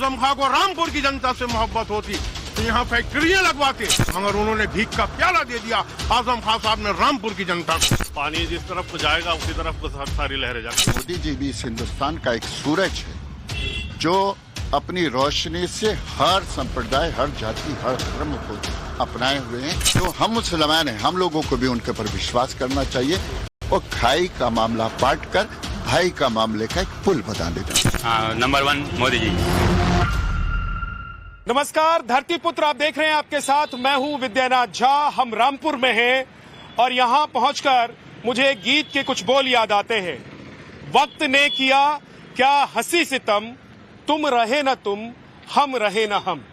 आजम खां को रामपुर की जनता से मोहब्बत होती तो यहाँ फैक्ट्रियां लगवाते, मगर उन्होंने भीख का प्याला दे दिया आजम खां साहब ने रामपुर की जनता को। पानी जिस तरफ को जाएगा उसी तरफ को सारी लहरें जाएंगी। मोदी जी भी इस हिंदुस्तान का एक सूरज है जो अपनी रोशनी से हर संप्रदाय, हर जाति, हर धर्म को अपनाए हुए हैं। जो हम मुसलमान हैं, हम लोगों को भी उनके ऊपर विश्वास करना चाहिए और खाई का मामला बांट कर भाई का मामले का एक पुल बना देना। नंबर 1 मोदी जी। नमस्कार, धरती पुत्र आप देख रहे हैं, आपके साथ मैं हूं विद्यानाथ झा। हम रामपुर में हैं और यहां पहुंचकर मुझे गीत के कुछ बोल याद आते हैं। वक्त ने किया क्या हंसी सितम, तुम रहे न तुम, हम रहे न हम।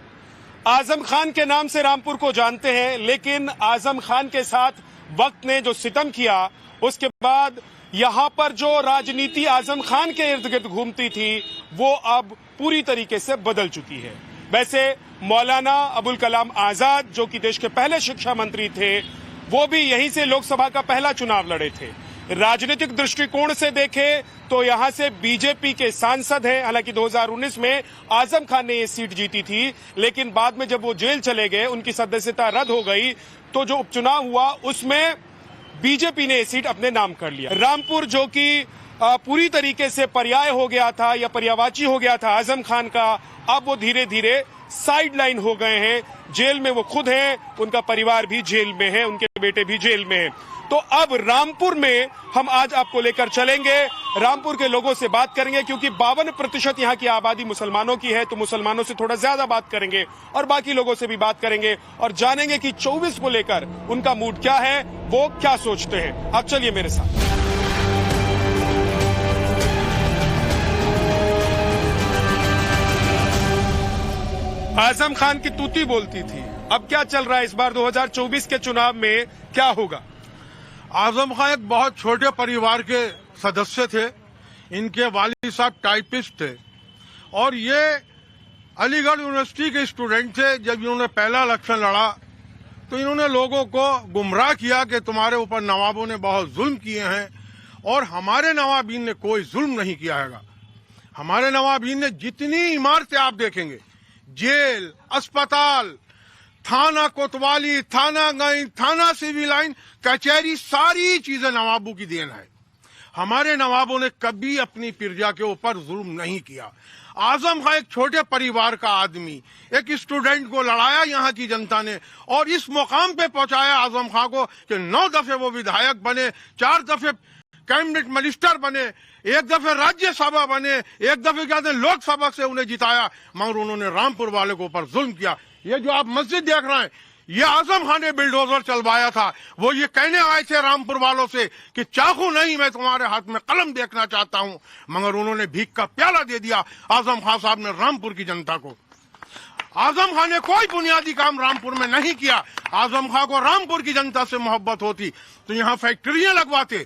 आजम खान के नाम से रामपुर को जानते हैं, लेकिन आजम खान के साथ वक्त ने जो सितम किया, उसके बाद यहां पर जो राजनीति आजम खान के इर्द गिर्द घूमती थी वो अब पूरी तरीके से बदल चुकी है। वैसे मौलाना अबुल कलाम आजाद, जो कि देश के पहले शिक्षा मंत्री थे, वो भी यहीं से लोकसभा का पहला चुनाव लड़े थे। राजनीतिक दृष्टिकोण से देखें तो यहां से बीजेपी के सांसद हैं। हालांकि 2019 में आजम खान ने ये सीट जीती थी, लेकिन बाद में जब वो जेल चले गए, उनकी सदस्यता रद्द हो गई, तो जो उपचुनाव हुआ उसमें बीजेपी ने ये सीट अपने नाम कर लिया। रामपुर जो कि पूरी तरीके से पर्याय हो गया था या पर्यायवाची हो गया था आजम खान का, अब वो धीरे धीरे साइड लाइन हो गए हैं। जेल में वो खुद हैं, उनका परिवार भी जेल में है, उनके बेटे भी जेल में हैं। तो अब रामपुर में हम आज आपको लेकर चलेंगे, रामपुर के लोगों से बात करेंगे, क्योंकि 52% यहाँ की आबादी मुसलमानों की है, तो मुसलमानों से थोड़ा ज्यादा बात करेंगे और बाकी लोगों से भी बात करेंगे और जानेंगे कि 24 को लेकर उनका मूड क्या है, वो क्या सोचते हैं। अब चलिए मेरे साथ। आजम खान की तूती बोलती थी, अब क्या चल रहा है इस बार 2024 के चुनाव में, क्या होगा? आजम खां एक बहुत छोटे परिवार के सदस्य थे। इनके वालिद साहब टाइपिस्ट थे और ये अलीगढ़ यूनिवर्सिटी के स्टूडेंट थे। जब इन्होंने पहला इलेक्शन लड़ा तो इन्होंने लोगों को गुमराह किया कि तुम्हारे ऊपर नवाबों ने बहुत जुल्म किए हैं और हमारे नवाबीन ने कोई जुल्म नहीं किया है। हमारे नवाबीन ने जितनी इमारतें आप देखेंगे, जेल, अस्पताल, थाना कोतवाली, थाना गई, थाना सिविल लाइन, कचहरी, सारी चीजें नवाबों की देन है। हमारे नवाबों ने कभी अपनी प्रजा के ऊपर जुल्म नहीं किया। आजम खां एक छोटे परिवार का आदमी, एक स्टूडेंट को लड़ाया यहाँ की जनता ने और इस मुकाम पे पहुंचाया आजम खां को कि 9 दफे वो विधायक बने, 4 दफे कैबिनेट मिनिस्टर बने, 1 दफे राज्यसभा बने, 1 दफे क्या थे लोकसभा से उन्हें जिताया, मगर उन्होंने रामपुर वाले के ऊपर जुल्म किया। ये जो आप मस्जिद देख रहे हैं, ये आजम खान ने बिल्डोजर चलवाया था। वो ये कहने आए थे रामपुर वालों से कि चाकू नहीं, मैं तुम्हारे हाथ में कलम देखना चाहता हूं, मगर उन्होंने भीख का प्याला दे दिया आजम खान साहब ने रामपुर की जनता को। आजम खान ने कोई बुनियादी काम रामपुर में नहीं किया। आजम खान को रामपुर की जनता से मोहब्बत होती तो यहाँ फैक्ट्रियां लगवाते,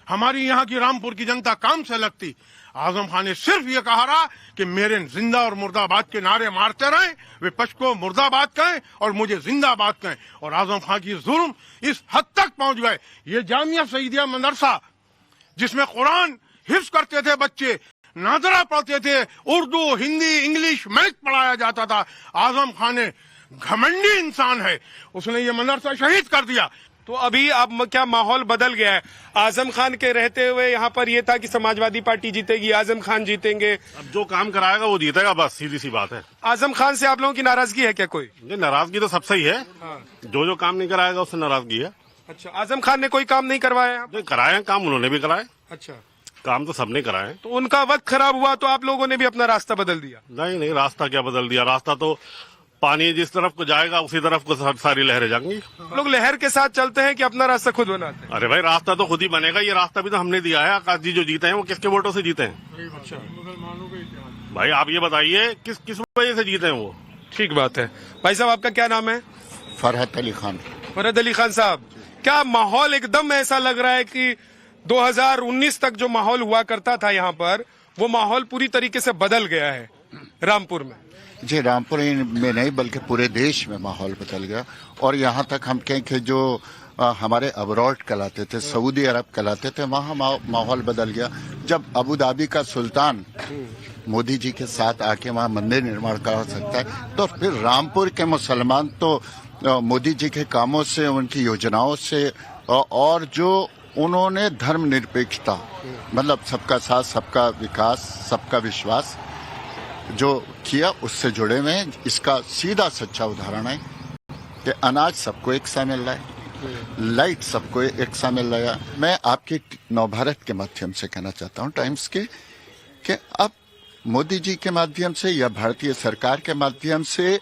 हमारी यहाँ की रामपुर की जनता काम से लगती। आजम खान ने सिर्फ ये कहा रहा कि मेरे जिंदा और मुर्दाबाद के नारे मारते रहें, विपक्ष को मुर्दाबाद कहें और मुझे जिंदाबाद कहें। और आजम खान की जुल्म इस हद तक पहुंच गए, ये जामिया सईदिया मदरसा जिसमें कुरान हिफ्ज करते थे बच्चे, नाजरा पढ़ते थे, उर्दू, हिंदी, इंग्लिश, मैथ पढ़ाया जाता था। आजम खान ने घमंडी इंसान है, उसने ये मदरसा शहीद कर दिया। तो अभी अब क्या माहौल बदल गया है? आजम खान के रहते हुए यहाँ पर ये था कि समाजवादी पार्टी जीतेगी, आजम खान जीतेंगे, अब जो काम कराएगा वो जीतेगा, बस सीधी सी बात है। आजम खान से आप लोगों की नाराजगी है क्या कोई? नाराजगी तो सबसे ही है। हाँ। जो काम नहीं कराएगा उससे नाराजगी है। अच्छा, आजम खान ने कोई काम नहीं करवाया? कराए काम उन्होंने भी कराए। अच्छा, काम तो सबने कराए। तो उनका वक्त खराब हुआ तो आप लोगों ने भी अपना रास्ता बदल दिया? नहीं, रास्ता क्या बदल दिया, रास्ता तो पानी जिस तरफ को जाएगा उसी तरफ को सारी लहरें जाएंगी। लोग लहर के साथ चलते हैं कि अपना रास्ता खुद बनाते हैं? अरे भाई, रास्ता तो खुद ही बनेगा। ये रास्ता भी तो हमने दिया है। आकाश जी जो जीते हैं वो किसके वोटों से जीते हैं? अच्छा, भाई आप ये बताइए किस वजह से जीते हैं वो? ठीक बात है। भाई साहब, आपका क्या नाम है? फरहत अली खान। फरहत अली खान साहब, क्या माहौल एकदम ऐसा लग रहा है कि 2019 तक जो माहौल हुआ करता था यहाँ पर, वो माहौल पूरी तरीके से बदल गया है रामपुर में? जी, रामपुर में नहीं बल्कि पूरे देश में माहौल बदल गया। और यहाँ तक हम कहें कि जो हमारे अब्रॉड कहलाते थे, सऊदी अरब कहलाते थे, वहाँ माहौल बदल गया। जब अबू धाबी का सुल्तान मोदी जी के साथ आके वहाँ मंदिर निर्माण करा सकता है, तो फिर रामपुर के मुसलमान तो मोदी जी के कामों से, उनकी योजनाओं से और जो उन्होंने धर्मनिरपेक्षता, मतलब सबका साथ, सबका विकास, सबका विश्वास जो किया, उससे जुड़े हुए हैं। इसका सीधा सच्चा उदाहरण है कि अनाज सबको एक सा मिल रहा है, लाइट सबको एक सा मिल रहा है। मैं आपके नवभारत के माध्यम से कहना चाहता हूँ, टाइम्स के, कि अब मोदी जी के माध्यम से या भारतीय सरकार के माध्यम से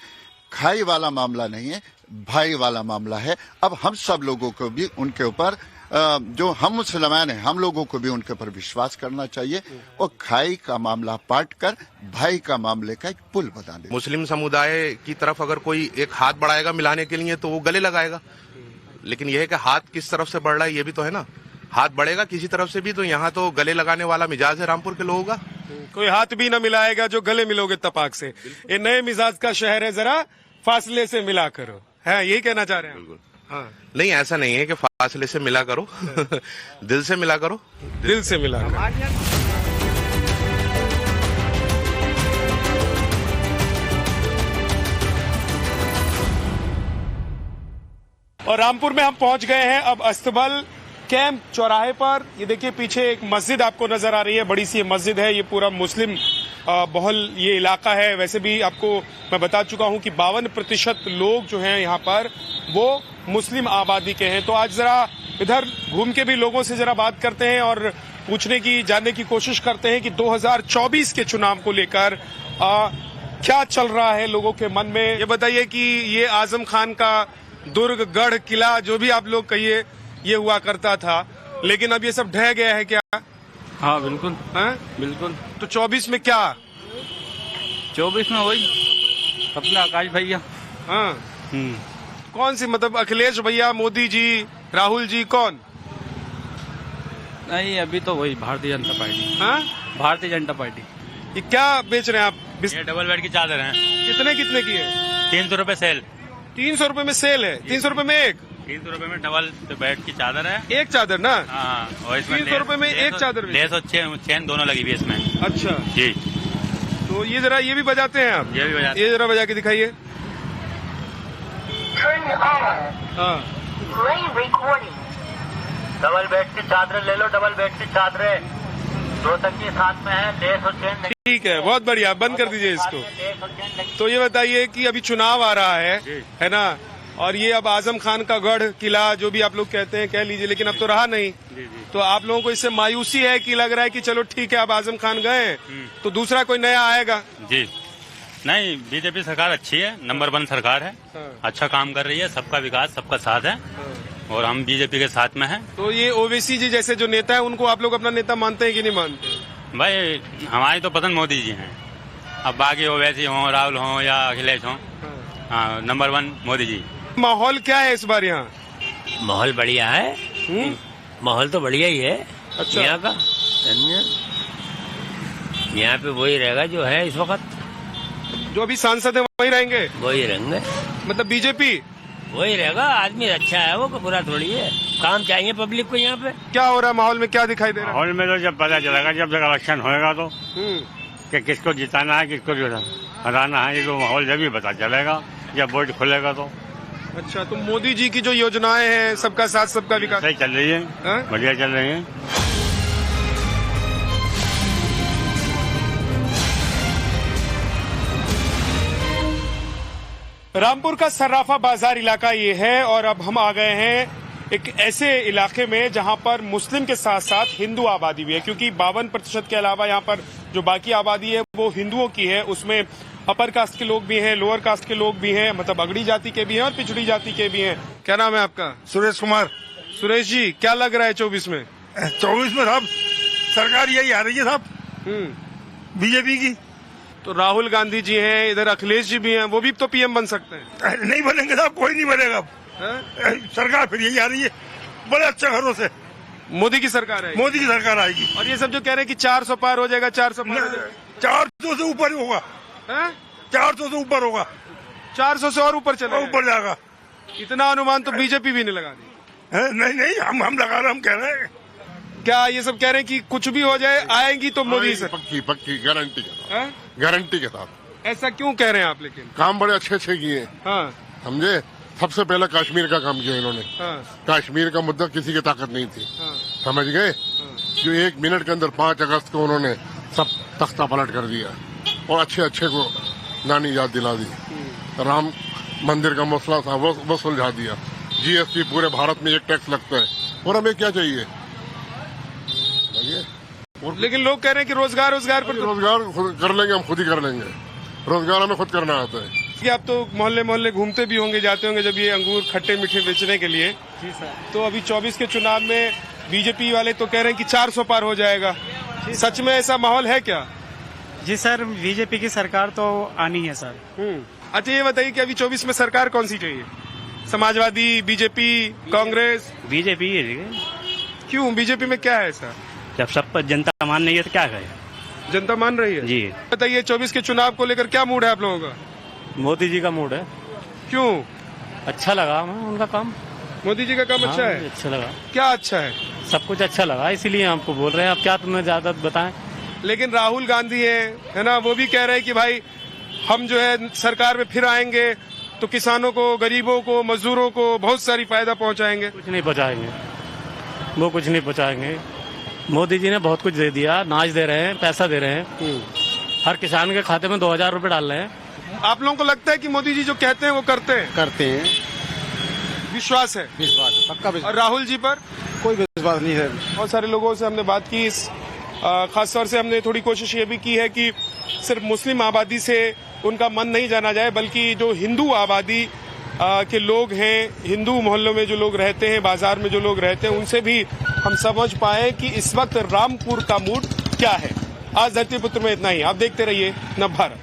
खाई वाला मामला नहीं है, भाई वाला मामला है। अब हम सब लोगों को भी उनके ऊपर, जो हम मुसलमान हैं, हम लोगों को भी उनके ऊपर विश्वास करना चाहिए और खाई का मामला पाट कर भाई का मामले का एक पुल बना दे। मुस्लिम समुदाय की तरफ अगर कोई एक हाथ बढ़ाएगा मिलाने के लिए तो वो गले लगाएगा, लेकिन यह है कि हाथ किस तरफ से बढ़ रहा है ये भी तो है ना। हाथ बढ़ेगा किसी तरफ से भी, तो यहाँ तो गले लगाने वाला मिजाज है रामपुर के लोगों का। कोई हाथ भी न मिलाएगा जो गले मिलोगे तपाक से। ये नए मिजाज का शहर है, जरा फासले से मिला करो, है यही कहना चाह रहे हैं? बिल्कुल। हाँ, नहीं, ऐसा नहीं है कि फासले से मिला करो दिल से मिला करो, दिल से मिला करो। और रामपुर में हम पहुंच गए हैं अब अस्तबल कैंप चौराहे पर। ये देखिए पीछे एक मस्जिद आपको नजर आ रही है, बड़ी सी मस्जिद है। ये पूरा मुस्लिम बहुल ये इलाका है। वैसे भी आपको मैं बता चुका हूं कि 52% लोग जो हैं यहाँ पर वो मुस्लिम आबादी के हैं। तो आज जरा इधर घूम के भी लोगों से जरा बात करते हैं और पूछने की, जानने की कोशिश करते हैं कि 2024 के चुनाव को लेकर क्या चल रहा है लोगों के मन में। ये बताइए कि ये आजम खान का दुर्ग, गढ़, किला, जो भी आप लोग कहिए, ये हुआ करता था, लेकिन अब ये सब ढह गया है क्या? हाँ बिल्कुल, है? बिल्कुल। तो 24 में क्या? 24 में वही अपना आकाश भैया। हाँ, कौन सी, मतलब अखिलेश भैया, मोदी जी, राहुल जी, कौन? नहीं, अभी तो वही भारतीय जनता पार्टी। हाँ, भारतीय जनता पार्टी। ये क्या बेच रहे हैं आप? ये डबल बेड की चादर है। कितने कितने की है? 300 रुपए सेल। 300 रुपए में सेल है? 300 रुपए में एक? 300 रुपए में डबल बेड की चादर है। एक चादर ना? हाँ, और इसमें 300 रुपए में एक चादर? लेस और चैन दोनों लगी हुई है इसमें। अच्छा जी। तो ये जरा, ये भी बजाते हैं आप? ये भी बजाते। ये जरा बजा के दिखाइए। हाँ, डबल बेड की चादर ले लो, डबल बेड की चादर 2 तकिए साथ में है, लेस और चैन। ठीक है, बहुत बढ़िया, बंद कर दीजिए इसको। तो ये बताइए कि अभी चुनाव आ रहा है ना, और ये अब आजम खान का गढ़, किला, जो भी आप लोग कहते हैं कह लीजिए, लेकिन अब तो रहा नहीं। तो आप लोगों को इससे मायूसी है कि लग रहा है कि चलो ठीक है, अब आजम खान गए तो दूसरा कोई नया आएगा? जी नहीं, बीजेपी सरकार अच्छी है, नंबर 1 सरकार है। अच्छा काम कर रही है, सबका विकास, सबका साथ है, और हम बीजेपी के साथ में हैं। तो ये ओवैसी जी जैसे जो नेता है, उनको आप लोग अपना नेता मानते हैं कि नहीं मानते? भाई हमारी तो पसंद मोदी जी हैं, अब बाकी ओवैसी हों, राहुल हों या अखिलेश हों, हाँ, नंबर 1 मोदी जी। माहौल क्या है इस बार यहाँ? माहौल बढ़िया है। माहौल तो बढ़िया ही है। अच्छा। यहाँ का यहाँ पे वही रहेगा जो है इस वक्त, जो अभी सांसद है वही रहेंगे? वही रहेंगे, मतलब बीजेपी वही रहेगा। आदमी अच्छा है वो, बुरा थोड़ी है। काम चाहिए पब्लिक को। यहाँ पे क्या हो रहा है माहौल में, क्या दिखाई दे रहा है? माहौल में तो जब पता चलेगा, जब तक इलेक्शन होएगा तो कि किसको जिताना है, किसको हराना है, ये तो माहौल जब ही पता चलेगा, जब वोट खुलेगा तो। अच्छा, तो मोदी जी की जो योजनाएं हैं, सबका साथ सबका विकास, सही चल रही है, बढ़िया चल रही है। रामपुर का सर्राफा बाजार इलाका ये है, और अब हम आ गए हैं एक ऐसे इलाके में जहां पर मुस्लिम के साथ साथ हिंदू आबादी भी है, क्योंकि 52% के अलावा यहाँ पर जो बाकी आबादी है वो हिंदुओं की है। उसमें अपर कास्ट के लोग भी हैं, लोअर कास्ट के लोग भी हैं, मतलब अगड़ी जाति के भी हैं और पिछड़ी जाति के भी हैं। क्या नाम है आपका? सुरेश कुमार। सुरेश जी, क्या लग रहा है 24 में? 24 में साहब सरकार यही आ रही है साहब, बीजेपी की। तो राहुल गांधी जी हैं, इधर अखिलेश जी भी हैं, वो भी तो पीएम बन सकते हैं। नहीं बनेंगे साहब, कोई नहीं बनेगा। सरकार फिर यही आ रही है, बड़े अच्छे घरों से। मोदी की सरकार है, मोदी की सरकार आएगी। और ये सब जो कह रहे हैं कि 400 पार हो जाएगा, 400 पार हो जाएगा। 400 से ऊपर ही होगा। 400 से ऊपर होगा, 400 से और ऊपर चलेगा, ऊपर जाएगा। इतना अनुमान तो बीजेपी भी नहीं लगा दी। नहीं, हम लगा रहे, हम कह रहे हैं। क्या ये सब कह रहे हैं कि कुछ भी हो जाए आएंगी तो मोदी से? पक्की पक्की गारंटी के साथ, हाँ? गारंटी के साथ। ऐसा क्यों कह रहे हैं आप? लेकिन काम बड़े अच्छे अच्छे किए, हाँ समझे। सबसे पहले कश्मीर का काम किया इन्होंने। हाँ कश्मीर का मुद्दा किसी की ताकत नहीं थी, हाँ समझ गए। जो 1 मिनट के अंदर 5 अगस्त को उन्होंने सब तख्ता पलट कर दिया और अच्छे अच्छे को नानी याद दिला दी। राम मंदिर का मसला था वो सुलझा दिया। जीएसटी पूरे भारत में एक टैक्स लगता है और हमें क्या चाहिए? लेकिन लोग कह रहे हैं कि रोजगार पर रोजगार खुद कर लेंगे, हम खुद ही कर लेंगे। रोजगार हमें खुद करना आता है। कि आप तो मोहल्ले मोहल्ले घूमते भी होंगे, जाते होंगे जब ये अंगूर खट्टे मीठे बेचने के लिए। जी सर। तो अभी 24 के चुनाव में बीजेपी वाले तो कह रहे हैं कि 400 पार हो जाएगा। सच में ऐसा माहौल है क्या? जी सर, बीजेपी की सरकार तो आनी है सर। अच्छा ये बताइए कि अभी 24 में सरकार कौन सी चाहिए? समाजवादी, बीजेपी, कांग्रेस? बीजेपी है। क्यों? बीजेपी में क्या है ऐसा? जब सब पर जनता मान नहीं है तो क्या करे? जनता मान रही है। जी। बताइए 24 के चुनाव को लेकर क्या मूड है आप लोगों का? मोदी जी का मूड है। क्यों? अच्छा लगा हमें उनका काम। मोदी जी का काम अच्छा है? अच्छा लगा। क्या अच्छा है? सब कुछ अच्छा लगा, इसीलिए आपको बोल रहे हैं। अब क्या तुम्हें ज्यादा बताएं। लेकिन राहुल गांधी है ना, वो भी कह रहे हैं कि भाई हम जो है सरकार में फिर आएंगे तो किसानों को, गरीबों को, मजदूरों को बहुत सारी फायदा पहुंचाएंगे। कुछ नहीं पहुंचाएंगे, वो कुछ नहीं पहुंचाएंगे। मोदी जी ने बहुत कुछ दे दिया, अनाज दे रहे हैं, पैसा दे रहे हैं। हर किसान के खाते में 2000 रुपए डाल रहे हैं। आप लोगों को लगता है कि मोदी जी जो कहते हैं वो करते हैं? करते हैं। विश्वास है? विश्वास, पक्का विश्वास। और राहुल जी पर कोई विश्वास नहीं है। बहुत सारे लोगों से हमने बात की। खासतौर से हमने थोड़ी कोशिश ये भी की है कि सिर्फ मुस्लिम आबादी से उनका मन नहीं जाना जाए, बल्कि जो हिंदू आबादी के लोग हैं, हिंदू मोहल्लों में जो लोग रहते हैं, बाजार में जो लोग रहते हैं, उनसे भी हम समझ पाए कि इस वक्त रामपुर का मूड क्या है। आज धरती पुत्र में इतना ही। आप देखते रहिए नव भारत।